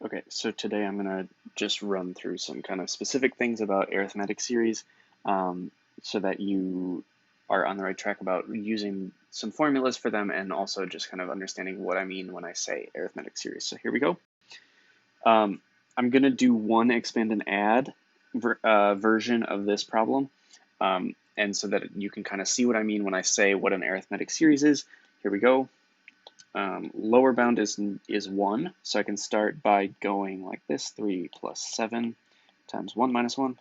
Okay, so today I'm going to just run through some kind of specific things about arithmetic series so that you are on the right track about using some formulas for them and also just kind of understanding what I mean when I say arithmetic series. So here we go. I'm going to do one expand and add version of this problem. And so that you can kind of see what I mean when I say what an arithmetic series is. Here we go. Lower bound is 1, so I can start by going like this, 3 plus 7 times 1 minus 1.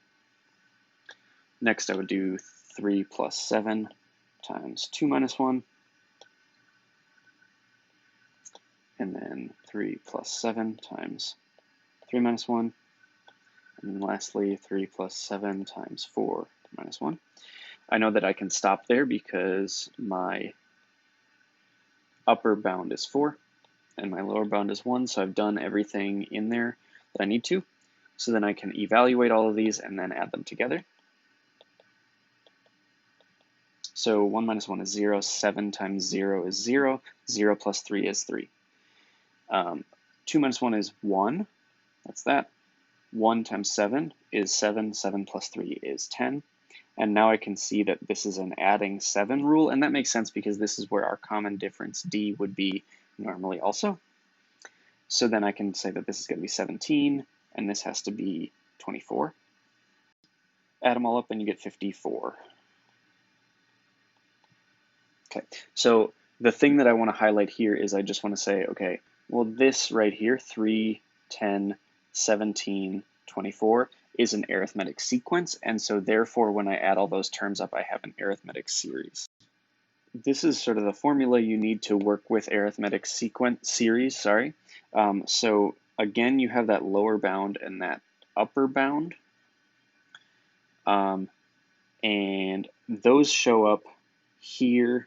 Next I would do 3 plus 7 times 2 minus 1. And then 3 plus 7 times 3 minus 1. And then lastly, 3 plus 7 times 4 minus 1. I know that I can stop there because my upper bound is 4 and my lower bound is 1, so I've done everything in there that I need to. So then I can evaluate all of these and then add them together. So 1 minus 1 is 0, 7 times 0 is 0, 0 plus 3 is 3. 2 minus 1 is 1, that's that. 1 times 7 is 7, 7 plus 3 is 10. And now I can see that this is an adding 7 rule, and that makes sense because this is where our common difference d would be normally also. So then I can say that this is going to be 17, and this has to be 24. Add them all up and you get 54. Okay, so the thing that I want to highlight here is I just want to say, okay, well this right here, 3, 10, 17, 24, is an arithmetic sequence, and so therefore when I add all those terms up, I have an arithmetic series. This is sort of the formula you need to work with arithmetic series. So again, you have that lower bound and that upper bound, and those show up here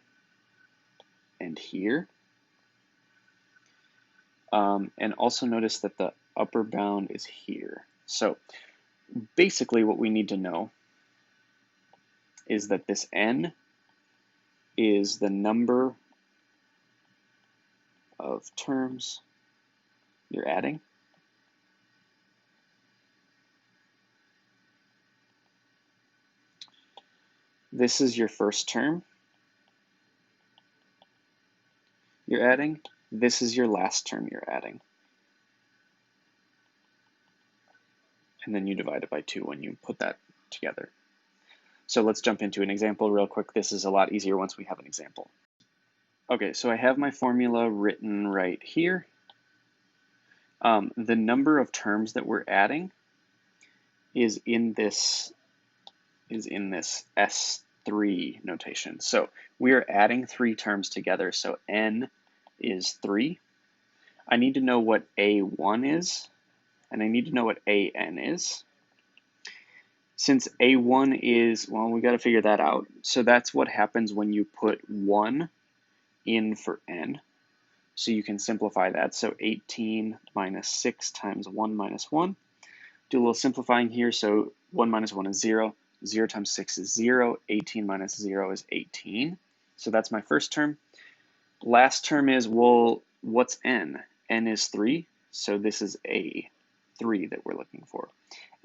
and here. And also notice that the upper bound is here. So basically what we need to know is that this n is the number of terms you're adding. This is your first term you're adding. This is your last term you're adding. And then you divide it by 2 when you put that together. So let's jump into an example real quick. This is a lot easier once we have an example. Okay, so I have my formula written right here. The number of terms that we're adding is in this S3 notation. So we are adding 3 terms together, so n is 3. I need to know what A1 is, and I need to know what AN is. Since A1 is, well, we got to figure that out. So that's what happens when you put 1 in for n. So you can simplify that. So 18 minus 6 times 1 minus 1. Do a little simplifying here. So 1 minus 1 is 0. 0 times 6 is 0. 18 minus 0 is 18. So that's my first term. Last term is, well, what's n? N is 3. So this is A3 that we're looking for.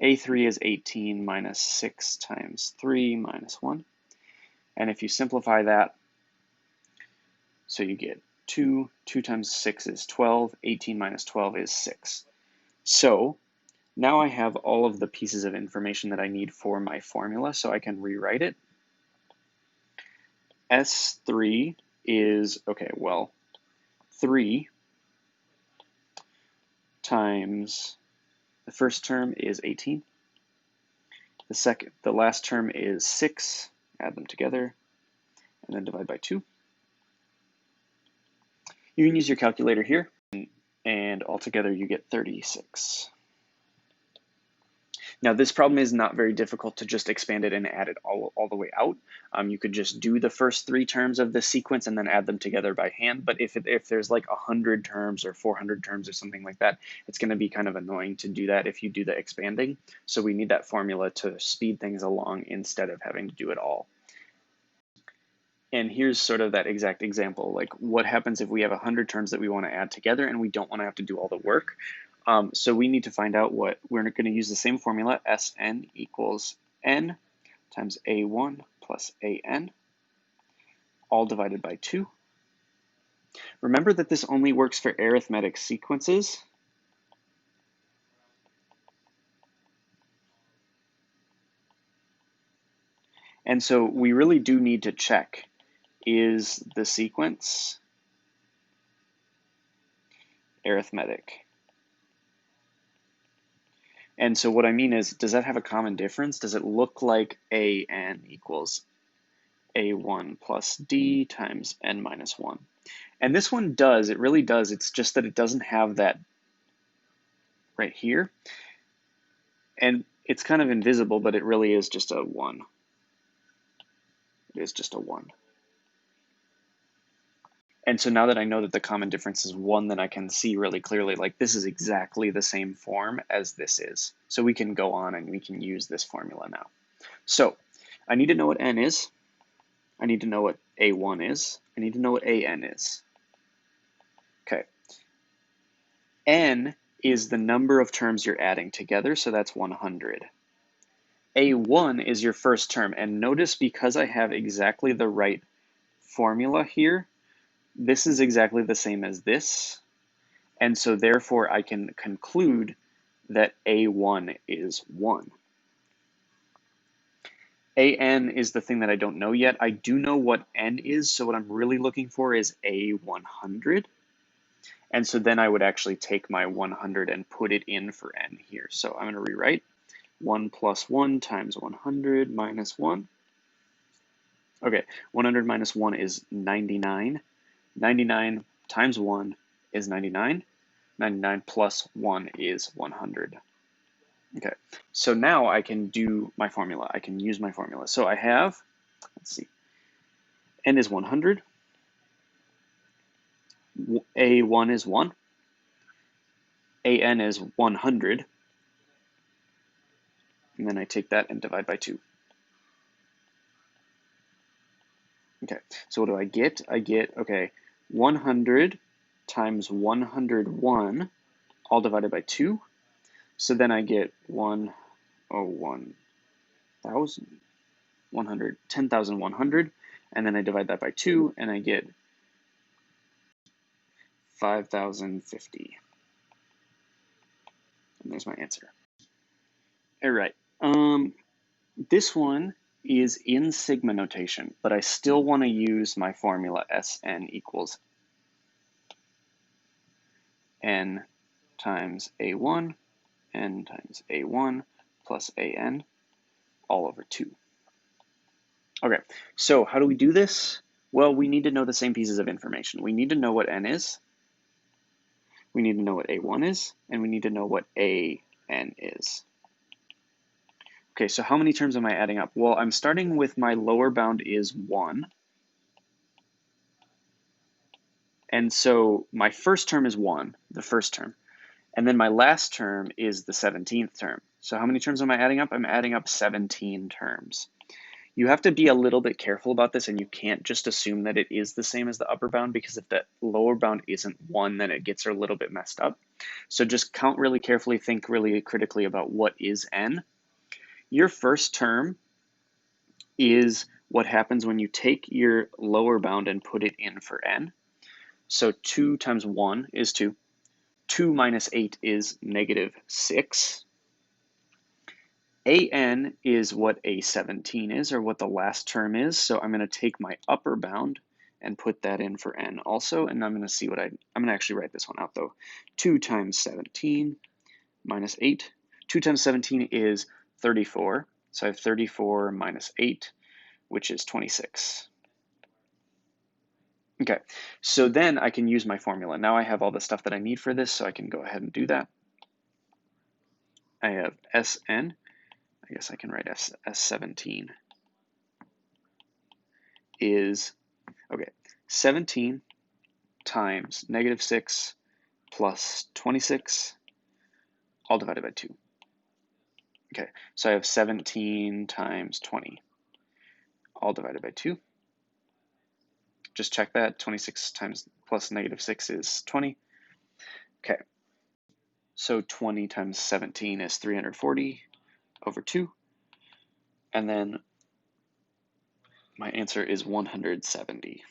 A3 is 18 minus 6 times 3 minus 1. And if you simplify that, so you get 2. 2 times 6 is 12. 18 minus 12 is 6. So now I have all of the pieces of information that I need for my formula, so I can rewrite it. S3 is, okay, well, 3 times the first term is 18. The last term is 6. Add them together, and then divide by 2. You can use your calculator here, and altogether you get 36. Now this problem is not very difficult to just expand it and add it all the way out. You could just do the first 3 terms of the sequence and then add them together by hand. But if there's like 100 terms or 400 terms or something like that, it's going to be kind of annoying to do that if you do the expanding. So we need that formula to speed things along instead of having to do it all. And here's sort of that exact example. Like, what happens if we have 100 terms that we want to add together and we don't want to have to do all the work? So we need to find out what, we're going to use the same formula, Sn equals n times a1 plus an, all divided by 2. Remember that this only works for arithmetic sequences. And so we really do need to check, is the sequence arithmetic? And so what I mean is, does that have a common difference? Does it look like an equals a1 plus d times n minus 1? And this one does, it really does. It's just that it doesn't have that right here. And it's kind of invisible, but it really is just a 1. It is just a 1. And so now that I know that the common difference is 1, then I can see really clearly, like, this is exactly the same form as this is. So we can go on and we can use this formula now. So I need to know what n is. I need to know what a1 is. I need to know what an is. Okay. N is the number of terms you're adding together, so that's 100. A1 is your first term, and notice because I have exactly the right formula here, this is exactly the same as this, and so therefore I can conclude that A1 is 1. AN is the thing that I don't know yet. I do know what N is, so what I'm really looking for is A100. And so then I would actually take my 100 and put it in for N here. So I'm going to rewrite 1 plus 1 times 100 minus 1. Okay, 100 minus 1 is 99. 99 times 1 is 99. 99 plus 1 is 100. Okay, so now I can do my formula. I can use my formula. So I have, let's see, N is 100. A1 is 1. AN is 100. And then I take that and divide by 2. Okay, so what do I get? I get, okay, 100 times 101, all divided by 2. So then I get 10,100, and then I divide that by 2, and I get 5,050. And there's my answer. All right. This one is in sigma notation, but I still want to use my formula Sn equals n times a1, n times a1 plus an, all over 2. Okay, so how do we do this? Well, we need to know the same pieces of information. We need to know what n is, we need to know what a1 is, and we need to know what an is. Okay, so how many terms am I adding up? Well, I'm starting with my lower bound is 1. And so my first term is 1, the first term. And then my last term is the 17th term. So how many terms am I adding up? I'm adding up 17 terms. You have to be a little bit careful about this, and you can't just assume that it is the same as the upper bound, because if the lower bound isn't 1, then it gets a little bit messed up. So just count really carefully, think really critically about what is n. Your first term is what happens when you take your lower bound and put it in for n. So 2 times 1 is 2. 2 minus 8 is negative 6. An is what a17 is, or what the last term is. So I'm going to take my upper bound and put that in for n also, and I'm going to see what I'm going to actually write this one out though. 2 times 17 minus 8. 2 times 17 is 34. So I have 34 minus 8, which is 26. Okay, so then I can use my formula. Now I have all the stuff that I need for this, so I can go ahead and do that. I have Sn, I guess I can write S17 is, okay, 17 times negative 6 plus 26, all divided by 2. Okay, so I have 17 times 20, all divided by 2. Just check that, 26 times plus negative 6 is 20. Okay, So 20 times 17 is 340 over 2. And then my answer is 170.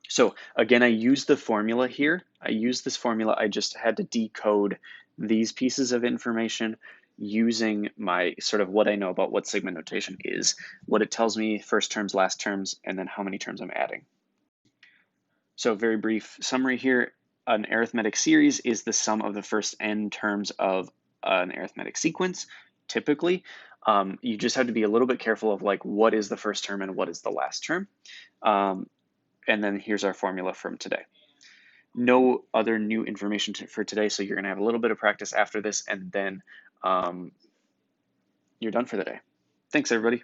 So again, I used the formula here. I used this formula. I just had to decode these pieces of information using my sort of what I know about what sigma notation is, what it tells me, first terms, last terms, and then how many terms I'm adding. So very brief summary here. An arithmetic series is the sum of the first n terms of an arithmetic sequence, typically. You just have to be a little bit careful of like what is the first term and what is the last term. And then here's our formula from today. No other new information for today, so you're going to have a little bit of practice after this, and then you're done for the day. Thanks, everybody.